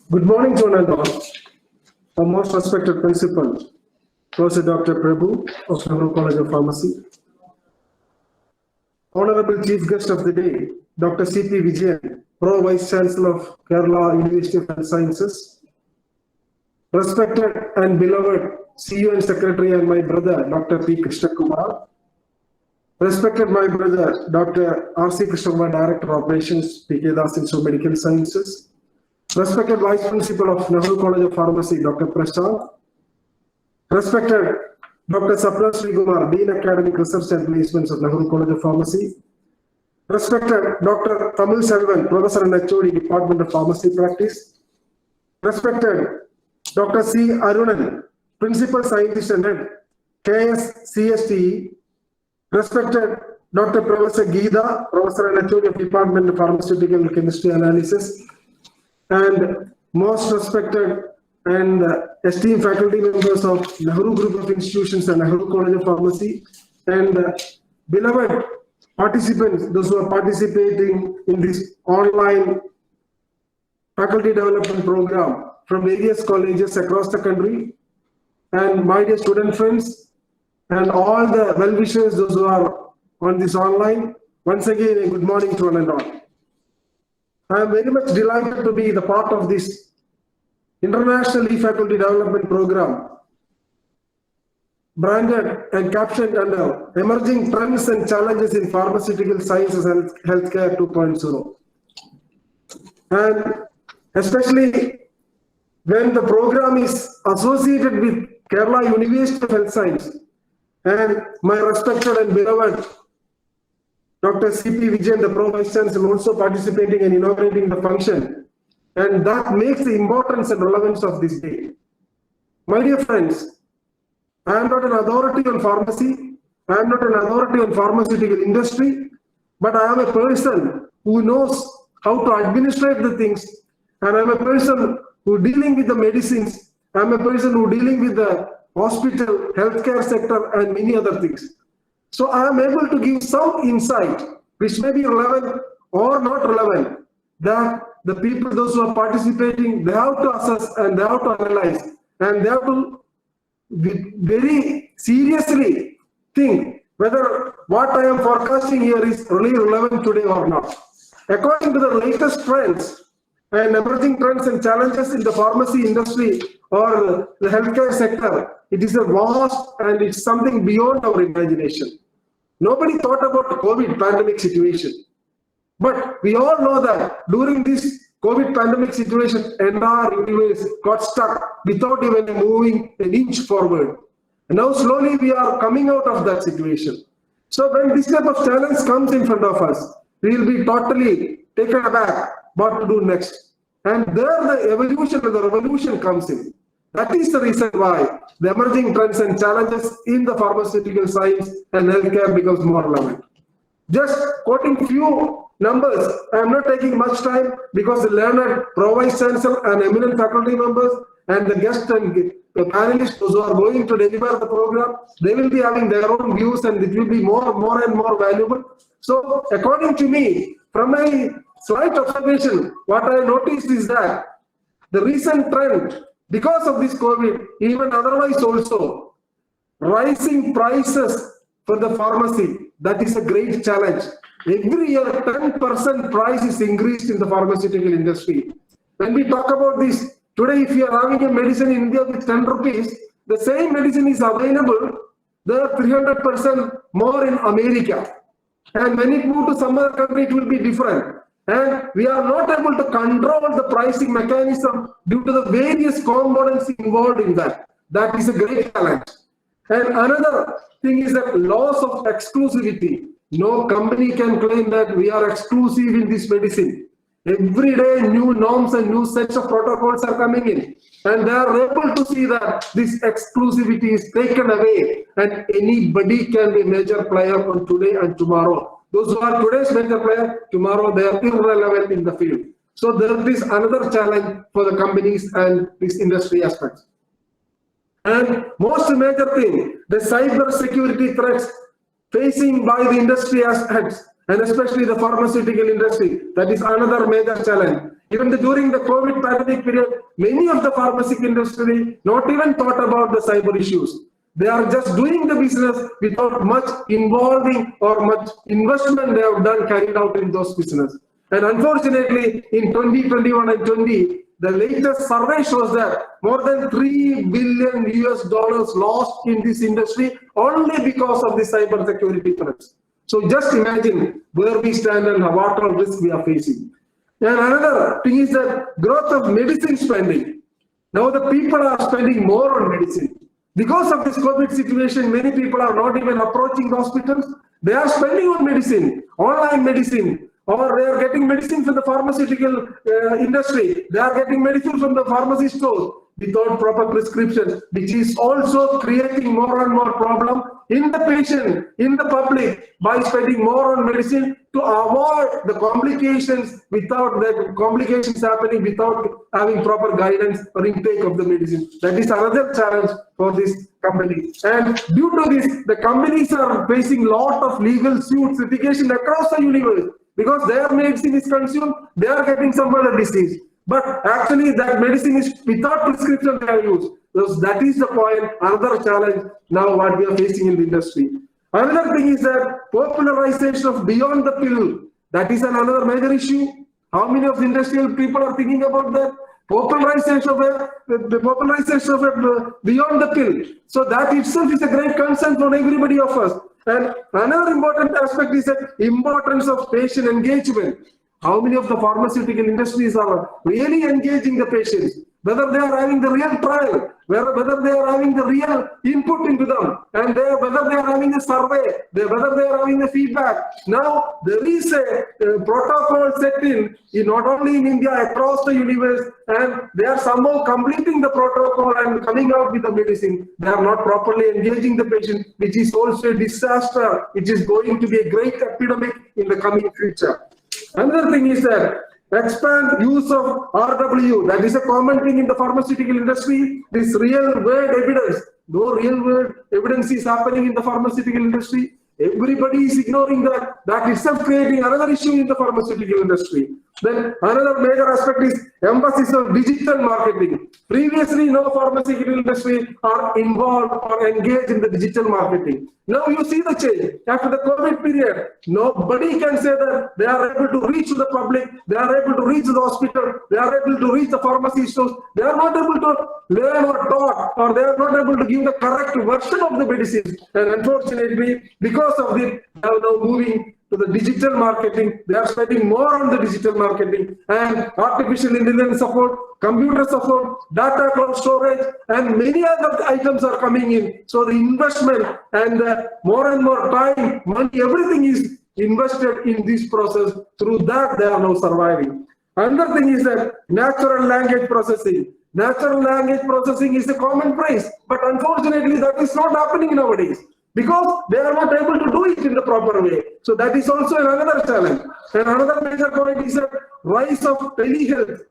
Good morning to one and all. Our most respected principal, Professor Dr. Prabhu of Untitled College of Pharmacy. Honorable Chief Guest of the day, Dr. C.P. Vijayan, Pro Vice Chancellor of Kerala University of Health Sciences. Respected and beloved CEO and Secretary and my brother, Dr. P. Krishnadas. Respected my brother, Dr. R.C. Krishnadas, Director of Operations, P.K. Das Institute of Medical Sciences. Respected Vice Principal of Inaugural College of Pharmacy, Dr. Prashant. Respected Dr. Sapna Srikumar, Dean Academic Research and Placements of Inaugural College of Pharmacy. Respected Dr. Tamil Selvan, Professor and HOD, Department of Pharmacy Practice. Respected Dr. C. Arunan, Principal Scientist and Head, KS CSTE. Respected Dr. Professor Geeta, Professor and HOD of Department of Pharmaceutical Chemistry Analysis. And most respected and esteemed faculty members of Nehru Group of Institutions and Nehru College of Pharmacy, and beloved participants, those who are participating in this online faculty development program from various colleges across the country, and my dear student friends, and all the well-wishers, those who are on this online, once again, a good morning to one and all. I am very much delighted to be the part of this International E-Faculty Development Program, branded and captioned under Emerging Trends and Challenges in Pharmaceutical Sciences and Healthcare 2.0. And especially when the program is associated with Kerala University of Health Science, and my respected and beloved Dr. C.P. Vijayan, the Pro Vice Chancellor, also participating and inaugurating the function. And that makes the importance and relevance of this day. My dear friends, I am not an authority on pharmacy. I am not an authority on pharmaceutical industry, but I am a person who knows how to administrate the things. And I am a person who dealing with the medicines. I am a person who dealing with the hospital, healthcare sector, and many other things. So I am able to give some insight, which may be relevant or not relevant, that the people, those who are participating, they have to assess and they have to analyze, and they have to very seriously think whether what I am forecasting here is really relevant today or not. According to the latest trends and emerging trends and challenges in the pharmacy industry or the healthcare sector, it is a vast and it's something beyond our imagination. Nobody thought about the COVID pandemic situation. But we all know that during this COVID pandemic situation, entire universe got stuck without even moving an inch forward. And now slowly we are coming out of that situation. So when this type of challenge comes in front of us, we will be totally taken aback what to do next. And there the evolution and the revolution comes in. That is the reason why the emerging trends and challenges in the pharmaceutical science and healthcare becomes more relevant. Just quoting few numbers, I am not taking much time because the learned Pro Vice Chancellor and eminent faculty members and the guests and the panelists, those who are going to deliver the program, they will be having their own views and it will be more and more valuable. So according to me, from my slight observation, what I noticed is that the recent trend, because of this COVID, even otherwise also, rising prices for the pharmacy, that is a great challenge. Every year, 10% price is increased in the pharmaceutical industry. When we talk about this, today if you are having a medicine in India with 10 rupees, the same medicine is available, there 300% more in America. And when it moves to some other country, it will be different. And we are not able to control the pricing mechanism due to the various components involved in that. That is a great challenge. And another thing is that loss of exclusivity. No company can claim that we are exclusive in this medicine. Every day new norms and new sets of protocols are coming in. And they are able to see that this exclusivity is taken away and anybody can be a major player on today and tomorrow. Those who are today's major player, tomorrow they are irrelevant in the field. So there is another challenge for the companies and this industry aspects. And most major thing, the cyber security threats facing by the industry aspects, and especially the pharmaceutical industry, that is another major challenge. Even during the COVID pandemic period, many of the pharmaceutical industry not even thought about the cyber issues. They are just doing the business without much involving or much investment they have done carried out in those business. And unfortunately, in 2021 and 20, the latest survey shows that more than $3 billion lost in this industry only because of the cyber security threats. So just imagine where we stand and what all risk we are facing. And another thing is that growth of medicine spending. Now the people are spending more on medicine. Because of this COVID situation, many people are not even approaching hospitals. They are spending on medicine, online medicine, or they are getting medicine from the pharmaceutical industry. They are getting medicine from the pharmacy stores without proper prescription, which is also creating more and more problem in the patient, in the public, by spending more on medicine to avoid the complications without the complications happening without having proper guidance or intake of the medicine. That is another challenge for this company. And due to this, the companies are facing a lot of legal suits, litigation across the universe. Because their medicine is consumed, they are getting some other disease. But actually that medicine is without prescription they are used. So that is the point, another challenge now what we are facing in the industry. Another thing is that popularization of beyond the pill. That is another major issue. How many of the industrial people are thinking about that? Popularization of beyond the pill. So that itself is a great concern for everybody of us. And another important aspect is the importance of patient engagement. How many of the pharmaceutical industries are really engaging the patients? Whether they are having the real trial, whether they are having the real input into them, and whether they are having a survey, whether they are having a feedback. Now, there is a protocol set in not only in India, across the universe, and they are somehow completing the protocol and coming out with the medicine. They are not properly engaging the patient, which is also a disaster, which is going to be a great epidemic in the coming future. Another thing is that expand use of RW. That is a common thing in the pharmaceutical industry. This real world evidence. No real world evidence is happening in the pharmaceutical industry. Everybody is ignoring that. That itself creating another issue in the pharmaceutical industry. Then another major aspect is emphasis on digital marketing. Previously, no pharmaceutical industry are involved or engaged in the digital marketing. Now you see the change. After the COVID period, nobody can say that they are able to reach the public, they are able to reach the hospital, they are able to reach the pharmacy stores. They are not able to learn or taught, or they are not able to give the correct version of the medicine. And unfortunately, because of this, they are now moving to the digital marketing. They are spending more on the digital marketing and artificial intelligence support, computer support, data cloud storage, and many other items are coming in. So the investment and more and more time, money, everything is invested in this process. Through that, they are now surviving. Another thing is that natural language processing. Natural language processing is a common phrase, but unfortunately, that is not happening nowadays, because they are not able to do it in the proper way. So that is also another challenge. And another major point is the rise of telehealth.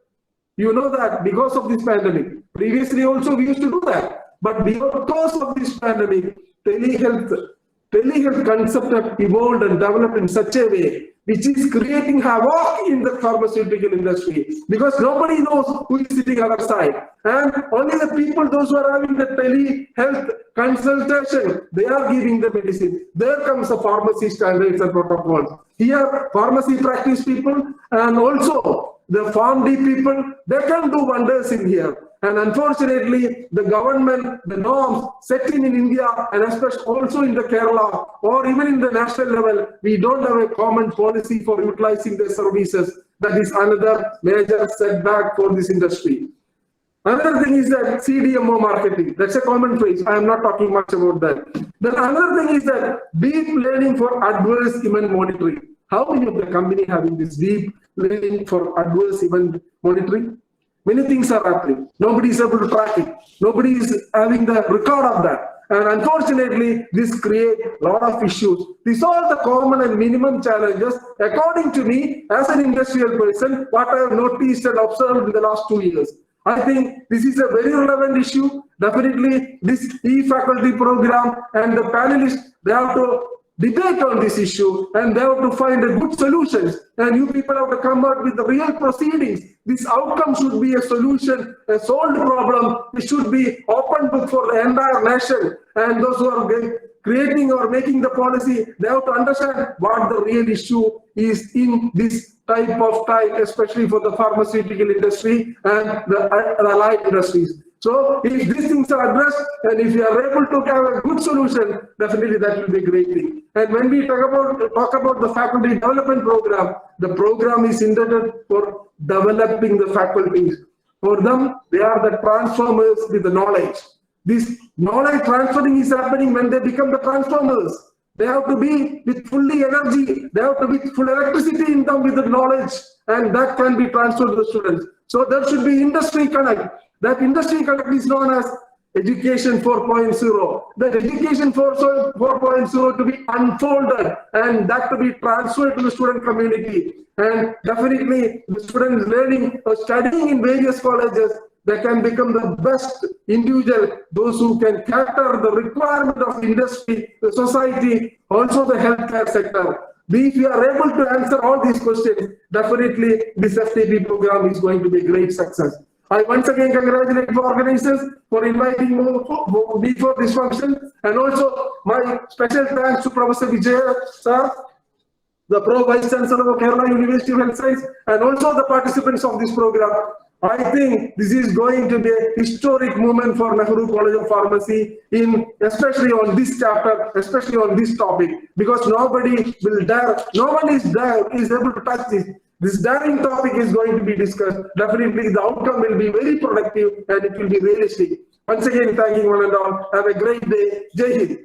You know that because of this pandemic. Previously also we used to do that. But because of this pandemic, telehealth concept have evolved and developed in such a way which is creating havoc in the pharmaceutical industry, because nobody knows who is sitting on the other side. And only the people, those who are having the telehealth consultation, they are giving the medicine. There comes the pharmacy standards and protocols. Here, pharmacy practice people and also the PharmD people, they can do wonders in here. And unfortunately, the government, the norms set in India, and especially also in the Kerala or even in the national level, we don't have a common policy for utilizing the services. That is another major setback for this industry. Another thing is that CDMO marketing. That's a common phrase. I am not talking much about that. Then another thing is that deep learning for adverse event monitoring. How many of the company having this deep learning for adverse event monitoring? Many things are happening. Nobody is able to track it. Nobody is having the record of that. And unfortunately, this creates a lot of issues. These are the common and minimum challenges, according to me, as an industrial person, what I have noticed and observed in the last 2 years. I think this is a very relevant issue. Definitely, this e-faculty program and the panelists, they have to debate on this issue, and they have to find a good solutions. And you people have to come out with the real proceedings. This outcome should be a solution, a solved problem. It should be open book for the entire nation. And those who are creating or making the policy, they have to understand what the real issue is in this type of time, especially for the pharmaceutical industry and the allied industries. So if these things are addressed, and if you are able to have a good solution, definitely that will be a great thing. And when we talk about the faculty development program, the program is intended for developing the faculties. For them, they are the transformers with the knowledge. This knowledge transferring is happening when they become the transformers. They have to be with fully energy. They have to be full electricity in them with the knowledge, and that can be transferred to the students. So there should be industry connect. That industry connect is known as Education 4.0. That Education 4.0 to be unfolded and that to be transferred to the student community. And definitely the students learning or studying in various colleges, they can become the best individual, those who can cater the requirement of industry, the society, also the healthcare sector. If you are able to answer all these questions, definitely this FDP program is going to be a great success. I once again congratulate the organizers for inviting me for this function, and also my special thanks to Professor Vijay sir, the Pro Vice Chancellor of Kerala University of Health Science, and also the participants of this program. I think this is going to be a historic moment for Nehru College of Pharmacy, especially on this chapter, especially on this topic, because nobody will dare, no one is able to touch this. This daring topic is going to be discussed. Definitely the outcome will be very productive and it will be realistic. Once again, thanking one and all. Have a great day. Jai Hind.